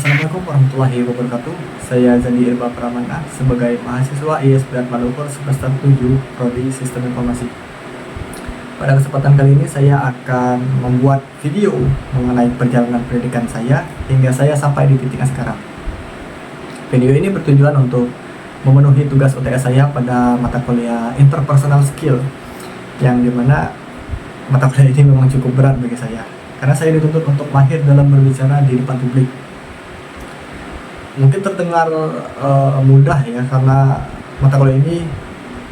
Assalamualaikum warahmatullahi wabarakatuh. Saya Zandi Irba Pramana sebagai mahasiswa IS Berat Malukur semester 7 Prodi Sistem Informasi. Pada kesempatan kali ini saya akan membuat video mengenai perjalanan pendidikan saya hingga saya sampai di titik yang sekarang. Video ini bertujuan untuk memenuhi tugas UTS saya pada mata kuliah Interpersonal Skill, yang dimana mata kuliah ini memang cukup berat bagi saya karena saya dituntut untuk mahir dalam berbicara di depan publik. Mungkin terdengar mudah ya, karena mata kuliah ini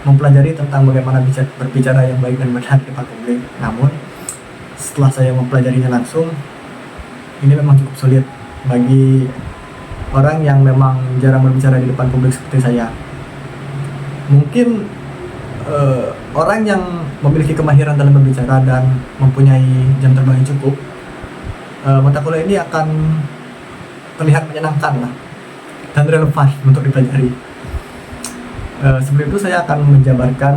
mempelajari tentang bagaimana berbicara yang baik dan benar di depan publik. Namun setelah saya mempelajarinya langsung, ini memang cukup sulit bagi orang yang memang jarang berbicara di depan publik seperti saya. Mungkin orang yang memiliki kemahiran dalam berbicara dan mempunyai jam terbang yang cukup, mata kuliah ini akan terlihat menyenangkan lah dan relevan untuk dipelajari. Sebelum itu saya akan menjabarkan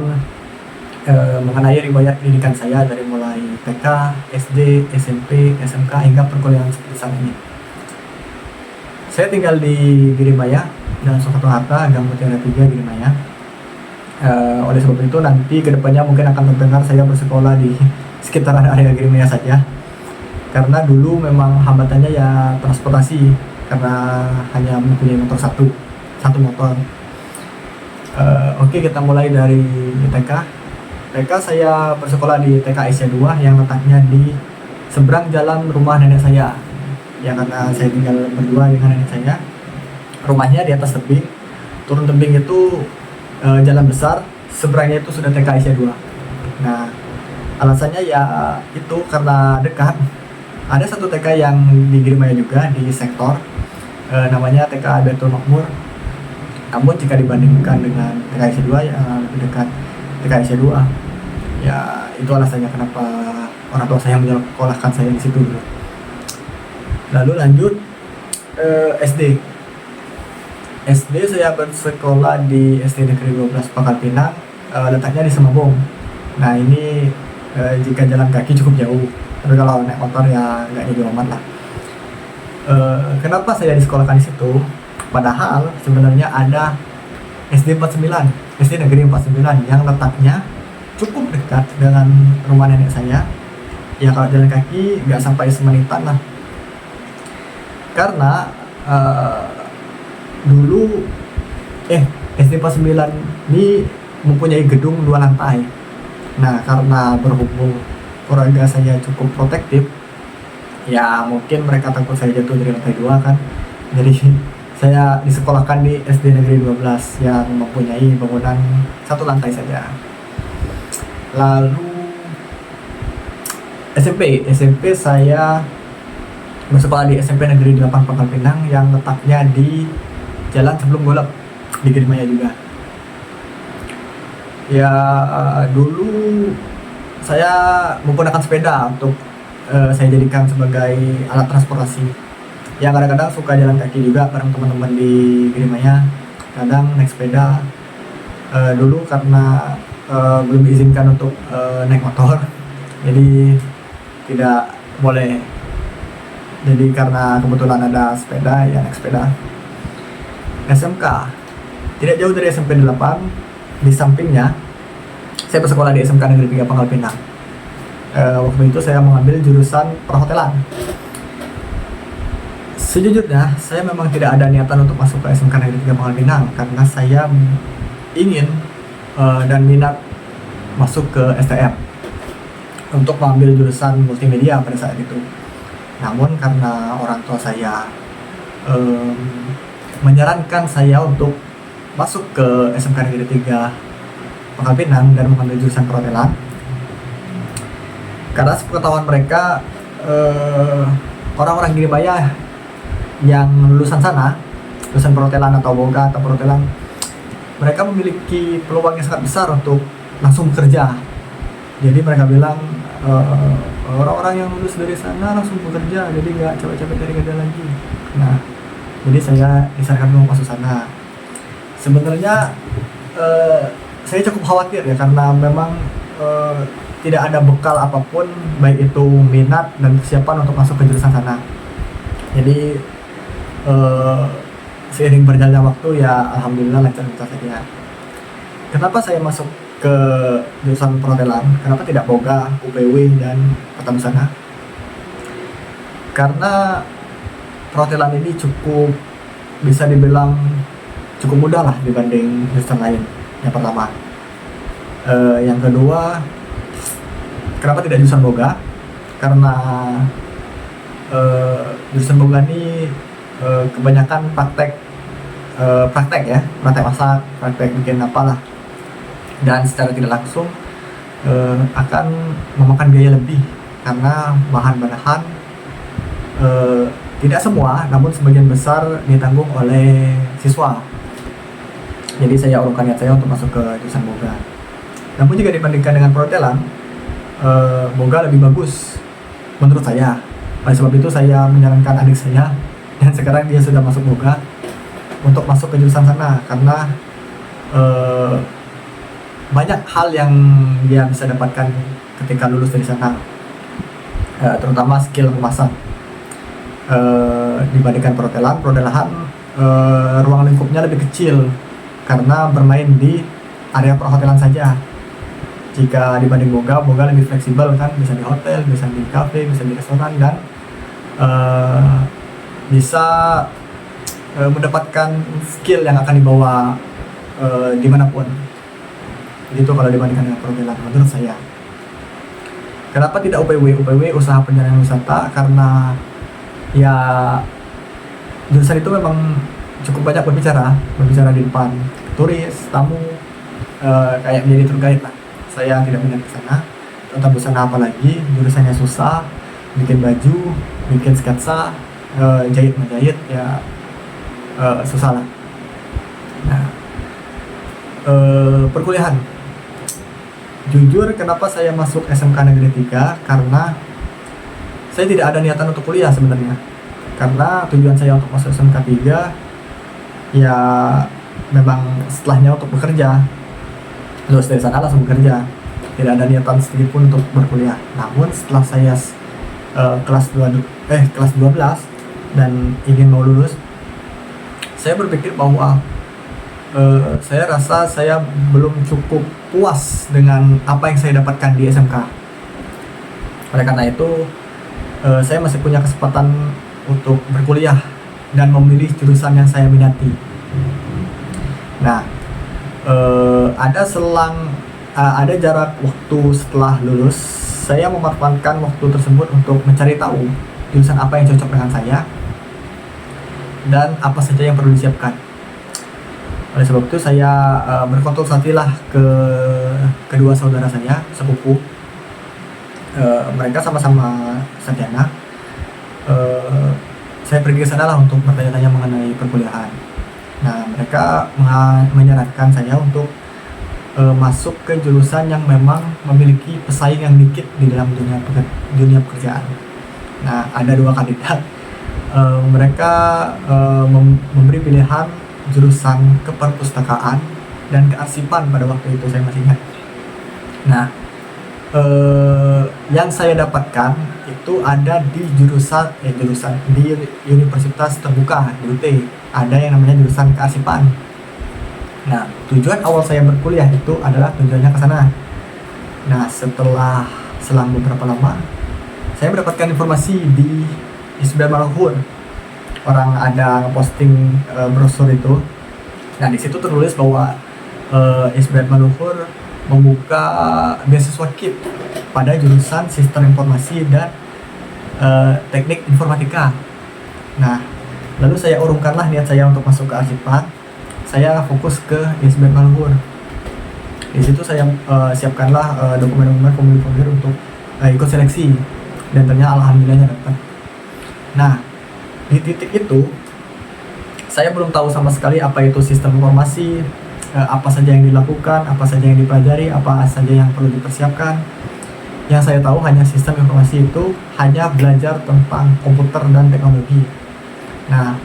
mengenai riwayat pendidikan saya dari mulai TK, SD, SMP, SMK hingga perkuliahan seperti saat ini. Saya tinggal di Girimaya dan Soekarno-Hatta, Gang Mutiara 3, Girimaya. Oleh sebab itu nanti kedepannya mungkin akan terdengar saya bersekolah di sekitaran area Girimaya saja, karena dulu memang hambatannya ya transportasi, karena hanya mempunyai motor satu motor. Oke, kita mulai dari TK. TK saya bersekolah di TK Asia 2 yang letaknya di seberang jalan rumah nenek saya. Ya, karena saya tinggal berdua dengan nenek saya. Rumahnya di atas tebing. Turun tebing itu jalan besar, seberangnya itu sudah TK Asia 2. Nah, alasannya ya itu karena dekat. Ada satu TK yang di Girimaya juga di sektor, namanya TK Betul Makmur. Namun jika dibandingkan dengan TK Asia 2 ya lebih dekat TK Asia 2. Ya itu alasannya kenapa orang tua saya menyekolahkan saya di situ dulu. Lalu lanjut SD. SD saya bersekolah di SD Negeri 12 Pangkal Pinang, letaknya di Semabong. Nah ini jika jalan kaki cukup jauh, tapi kalau naik motor ya nggak jauh amat lah. Kenapa saya disekolahkan di situ? Padahal sebenarnya ada SD 49, SD Negeri 49 yang letaknya cukup dekat dengan rumah nenek saya. Ya kalau jalan kaki nggak sampai semenitan lah. Karena dulu SD 49 ini mempunyai gedung 2 lantai. Nah karena berhubung keluarga saya cukup protektif, ya mungkin mereka takut saya jatuh dari lantai 2 kan. Jadi saya disekolahkan di SD Negeri 12 yang mempunyai bangunan 1 lantai saja. Lalu SMP saya bersekolah di SMP Negeri 8 Pangkal Pinang yang letaknya di jalan sebelum Golep di Girimaya juga. Ya dulu saya menggunakan sepeda untuk saya jadikan sebagai alat transportasi. Ya kadang-kadang suka jalan kaki juga bareng teman-teman di Girimaya, kadang naik sepeda. Dulu karena belum diizinkan untuk naik motor, jadi tidak boleh. Jadi karena kebetulan ada sepeda, ya naik sepeda. SMK tidak jauh dari SMP 8, di sampingnya saya bersekolah di SMK Negeri 3 Pangkal Pinang. Waktu itu saya mengambil jurusan perhotelan. Sejujurnya saya memang tidak ada niatan untuk masuk ke SMK Negeri 3 Pangkal Pinang, karena saya ingin dan minat masuk ke STM untuk mengambil jurusan multimedia pada saat itu. Namun karena orang tua saya menyarankan saya untuk masuk ke SMK Negeri 3 Pangkal Pinang dan mengambil jurusan perhotelan, karena sepengetahuan mereka orang-orang Girimaya yang lulusan sana, lulusan perhotelan atau boga atau perhotelan, mereka memiliki peluang yang sangat besar untuk langsung bekerja. Jadi mereka bilang orang-orang yang lulus dari sana langsung bekerja, jadi nggak capek-capek cari kerja lagi. Nah, jadi saya disarankan untuk masuk sana. Sebenarnya saya cukup khawatir ya, karena memang tidak ada bekal apapun, baik itu minat dan persiapan untuk masuk ke jurusan sana. Jadi eh, seiring berjalannya waktu ya alhamdulillah lancar-lancar saja. Kenapa saya masuk ke jurusan perhotelan? Kenapa tidak boga, UPW dan tata busana? Karena perhotelan ini bisa dibilang cukup mudah lah dibanding jurusan lain. Yang pertama. Yang kedua, kenapa tidak jurusan boga? Karena jurusan boga ini kebanyakan praktek ya, praktek masak, praktek bikin apalah, dan secara tidak langsung akan memakan biaya lebih karena bahan-bahan tidak semua, namun sebagian besar ditanggung oleh siswa. Jadi saya urungkan niat saya untuk masuk ke jurusan boga. Namun jika dibandingkan dengan perhotelan, boga lebih bagus menurut saya. Oleh sebab itu saya menyarankan adik saya, dan sekarang dia sudah masuk boga, untuk masuk ke jurusan sana karena banyak hal yang dia bisa dapatkan ketika lulus dari sana, terutama skill memasak. Dibandingkan perhotelan ruang lingkupnya lebih kecil karena bermain di area perhotelan saja. Jika dibanding boga lebih fleksibel kan, bisa di hotel, bisa di cafe, bisa di restoran, dan bisa mendapatkan skill yang akan dibawa dimanapun. Itu kalau dibandingkan dengan perhotelan menurut saya. Kenapa tidak UPW? UPW usaha perjalanan wisata karena ya jurusan itu memang cukup banyak berbicara di depan turis, tamu, kayak menjadi tour guide lah. Saya tidak minat ke sana. Tata busana apalagi jurusannya susah, bikin baju, bikin sketsa, jahit menjahit ya susah lah. Nah, perkuliahan. Jujur kenapa saya masuk SMK Negeri 3? Karena saya tidak ada niatan untuk kuliah sebenarnya. Karena tujuan saya untuk masuk SMK 3 ya memang setelahnya untuk bekerja. Lulus dari sana langsung bekerja. Tidak ada niatan sedikit pun untuk berkuliah. Namun setelah saya kelas 12 dan ingin mau lulus, saya berpikir bahwa saya rasa saya belum cukup puas dengan apa yang saya dapatkan di SMK. Oleh karena itu, saya masih punya kesempatan untuk berkuliah dan memilih jurusan yang saya minati. Nah, ada jarak waktu setelah lulus, saya memanfaatkan waktu tersebut untuk mencari tahu jurusan apa yang cocok dengan saya dan apa saja yang perlu disiapkan. Oleh sebab itu saya berkonsultasilah ke kedua saudara saya, sepupu. Mereka sama-sama sarjana. Saya pergi ke sana lah untuk bertanya-tanya mengenai perkuliahan. Nah, mereka menyarankan saya untuk masuk ke jurusan yang memang memiliki pesaing yang dikit di dalam dunia pekerjaan. Nah, ada dua kandidat. Mereka memberi pilihan jurusan keperpustakaan dan kearsipan pada waktu itu, saya masih ingat. Nah, yang saya dapatkan itu ada di jurusan di Universitas Terbuka di UT, ada yang namanya jurusan kearsipan. Nah, tujuan awal saya berkuliah itu adalah tujuannya ke sana. Nah, selang beberapa lama saya mendapatkan informasi di Isbel Maluhur. Orang ada posting brosur itu. Nah, di situ tertulis bahwa Isbel Maluhur membuka beasiswa KIP pada jurusan Sistem Informasi dan Teknik Informatika. Nah, lalu saya urungkanlah niat saya untuk masuk ke arsipan. Saya fokus ke Isbel Maluhur. Di situ saya siapkanlah dokumen-dokumen formulir untuk ikut seleksi, dan ternyata alhamdulillahnya dapat. Nah, di titik itu saya belum tahu sama sekali apa itu sistem informasi, apa saja yang dilakukan, apa saja yang dipelajari, apa saja yang perlu dipersiapkan. Yang saya tahu hanya sistem informasi itu hanya belajar tentang komputer dan teknologi. Nah,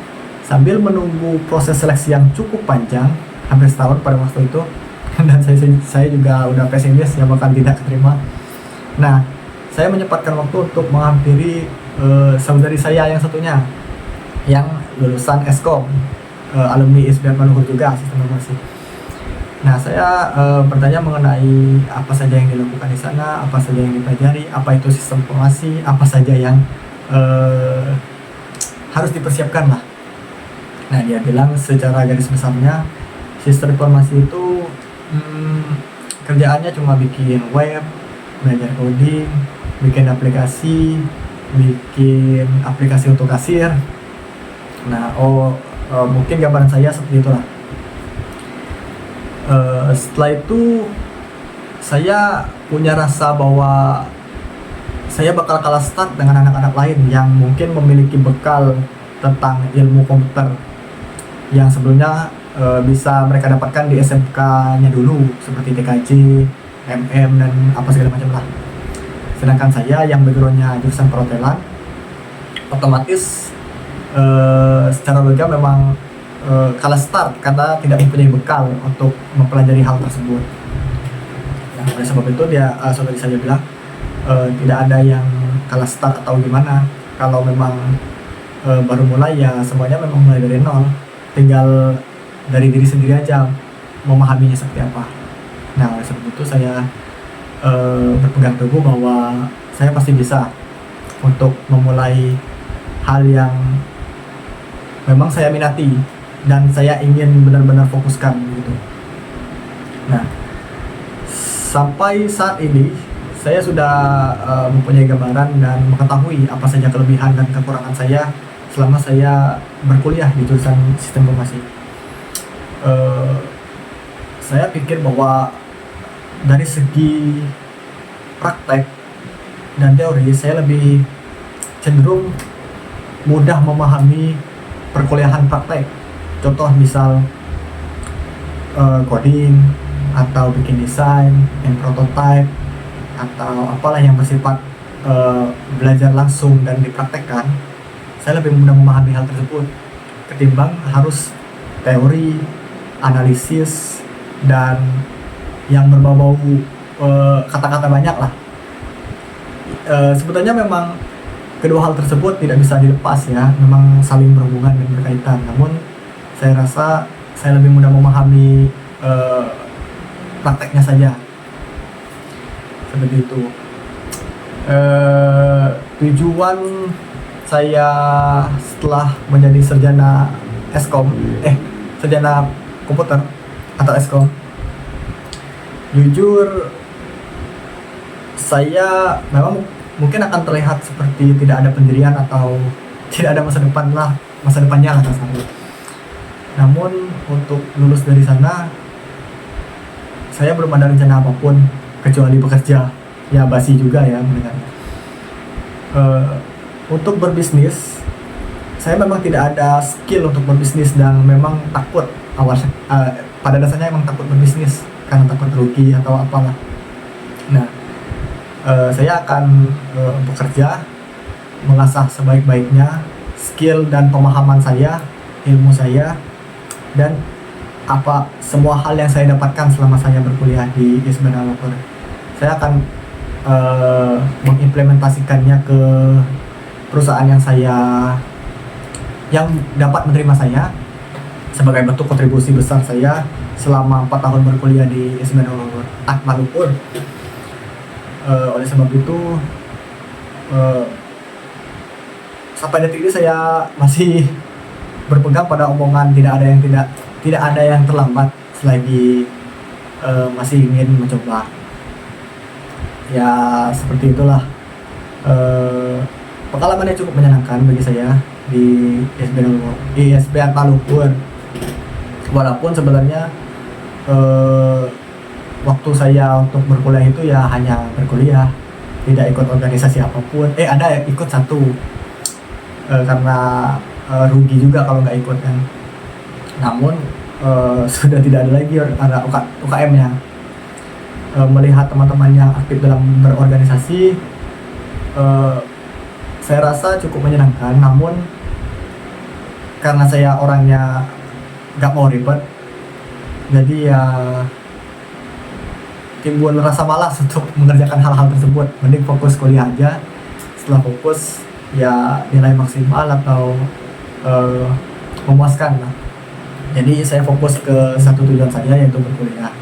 sambil menunggu proses seleksi yang cukup panjang, hampir setahun pada waktu itu, dan saya juga udah pesimis ya bakal tidak keterima. Nah, saya menyempatkan waktu untuk menghampiri saudari saya yang satunya, yang lulusan Eskom, alumni ISBN Maluhur juga sistem informasi. Nah, saya bertanya mengenai apa saja yang dilakukan di sana, apa saja yang dipelajari, apa itu sistem informasi, apa saja yang harus dipersiapkan lah. Nah, dia bilang secara garis besarnya sistem informasi itu kerjaannya cuma bikin web, belajar coding, bikin aplikasi untuk kasir. Nah, mungkin gambaran saya seperti itulah. Setelah itu saya punya rasa bahwa saya bakal kalah start dengan anak-anak lain yang mungkin memiliki bekal tentang ilmu komputer yang sebelumnya bisa mereka dapatkan di SMK-nya dulu, seperti TKJ, MM, dan apa segala macam lah. Sedangkan saya yang background-nya jurusan perhotelan, otomatis secara logika memang kalah start karena tidak mempunyai bekal untuk mempelajari hal tersebut. Nah, oleh sebab itu seperti saya bilang, tidak ada yang kalah start atau gimana. Kalau memang baru mulai, ya semuanya memang mulai dari nol, tinggal dari diri sendiri aja memahaminya seperti apa. Nah, oleh sebab itu saya berpegang teguh bahwa saya pasti bisa untuk memulai hal yang memang saya minati dan saya ingin benar-benar fokuskan gitu. Nah, sampai saat ini saya sudah mempunyai gambaran dan mengetahui apa saja kelebihan dan kekurangan saya selama saya berkuliah di jurusan sistem informasi. Saya pikir bahwa dari segi praktek dan teori saya lebih cenderung mudah memahami perkuliahan praktek. Contoh misal coding atau bikin desain, bikin prototype, atau apalah yang bersifat belajar langsung dan dipraktekkan. Saya lebih mudah memahami hal tersebut ketimbang harus teori, analisis, dan yang berbau-bau kata-kata banyak lah. Sebetulnya memang kedua hal tersebut tidak bisa dilepas ya, memang saling berhubungan dan berkaitan. Namun saya rasa saya lebih mudah memahami prakteknya saja, seperti itu. Tujuan saya setelah menjadi sarjana sarjana komputer atau Eskom, jujur saya memang mungkin akan terlihat seperti tidak ada pendirian atau tidak ada masa depannya lah kasarnya. Namun untuk lulus dari sana, saya belum ada rencana apapun kecuali bekerja. Ya basi juga ya mendengarnya. Untuk berbisnis, saya memang tidak ada skill untuk berbisnis dan memang takut awalnya. Pada dasarnya memang takut berbisnis karena takut rugi atau apalah. Nah, saya akan bekerja, mengasah sebaik-baiknya skill dan pemahaman saya, ilmu saya, dan semua hal yang saya dapatkan selama saya berkuliah di ISBN Maluhur. Saya akan mengimplementasikannya ke perusahaan yang dapat menerima saya sebagai bentuk kontribusi besar saya selama 4 tahun berkuliah di ISBN Maluhur. Oleh sebab itu, sampai detik ini saya masih berpegang pada omongan tidak ada yang terlambat selagi masih ingin mencoba. Ya seperti itulah. Pengalamannya cukup menyenangkan bagi saya di ISBN Maluhur. Walaupun sebenarnya waktu saya untuk berkuliah itu ya hanya berkuliah, tidak ikut organisasi apapun. Ada ikut satu, karena rugi juga kalau nggak ikut kan. Namun sudah tidak ada lagi UKM-nya. Melihat teman-teman yang aktif dalam berorganisasi, saya rasa cukup menyenangkan. Namun karena saya orangnya nggak mau ribet, jadi ya timbul rasa malas untuk mengerjakan hal-hal tersebut. Mending fokus kuliah aja. Setelah fokus ya nilai maksimal atau memuaskan lah. Jadi saya fokus ke satu tujuan saja, yaitu berkuliah.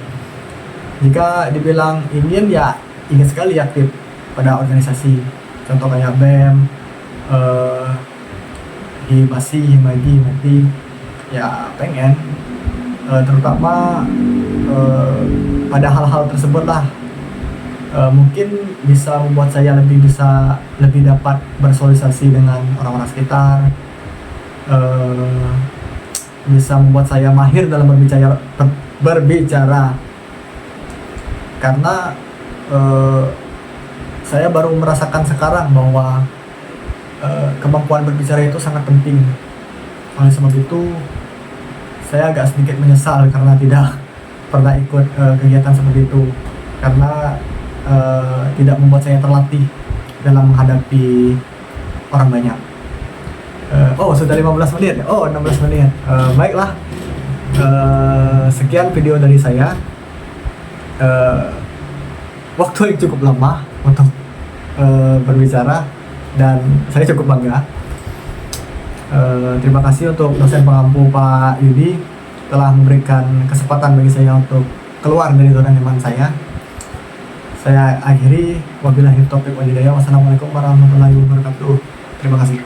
Jika dibilang ingin, ya ingin sekali aktif pada organisasi, contoh kayak BEM, Himasi, Himagi, Mati, ya pengen, terutama pada hal-hal tersebut lah. Mungkin bisa membuat saya lebih dapat bersosialisasi dengan orang-orang sekitar, bisa membuat saya mahir dalam berbicara karena saya baru merasakan sekarang bahwa kemampuan berbicara itu sangat penting. Oleh sebab itu saya agak sedikit menyesal karena tidak pernah ikut kegiatan seperti itu, karena tidak membuat saya terlatih dalam menghadapi orang banyak. Sudah 15 menit. 16 menit. Baiklah. Sekian video dari saya. Waktu yang cukup lama untuk berbicara dan saya cukup bangga. Terima kasih untuk dosen pengampu Pak Yudi telah memberikan kesempatan bagi saya untuk keluar dari zona nyaman saya. Saya akhiri, wabillahi taufiq wal hidayah. Wassalamualaikum warahmatullahi wabarakatuh. Terima kasih.